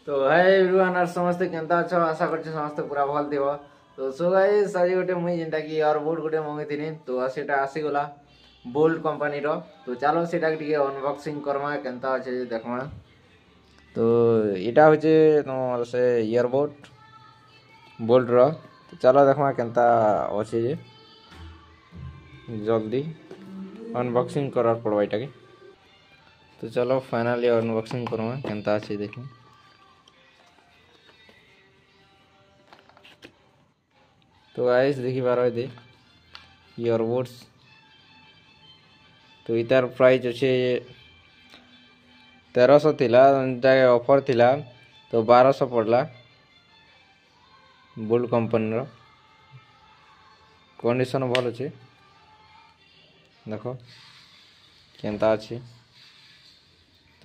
तो hi everyone are समस्ते केनता अछ आशा करछि समस्त पूरा भल थिबो। तो सो गाइस आज गोटे मुई जेनटा कि इयरबड गोटे मंगैथिनी तो सेटा आसी गला बोल्ट कंपनी रो। तो चलो सेटा के अनबॉक्सिंग करमा केनता अछि देखमा। तो एटा होचे तमर से इयरबड बोल्ट रो। तो चलो देखमा केनता अछि जे जल्दी अनबॉक्सिंग करार पड़वा एटा के। तो चलो फाइनली अनबॉक्सिंग करमा केनता अछि देखि। तो गाइस देखि बारो दे इयरबड्स। तो इतार प्राइस अच्छे 1300 थिला जाके ऑफर थिला तो 1200 पड़ला। बोल्ट कंपनी रो कंडीशन भल अच्छे देखो केनता अच्छे।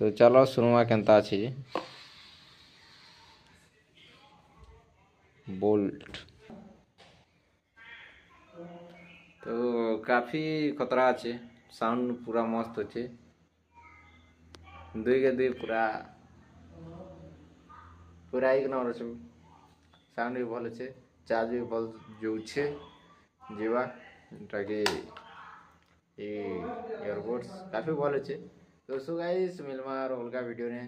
तो चलो सुनवा केनता अच्छे जे बोल्ट। तो काफी खतरा अच्छे साउंड पूरा मस्त अच्छे दुई के दुई पूरा पूरा एक नंबर अच्छे साउंड भी भल अच्छे चार्ज भी भल जोछे जीवा ताकि इयरबड्स काफी भल अच्छे। तो सो गाइस मिलमा और अलगा वीडियो ने।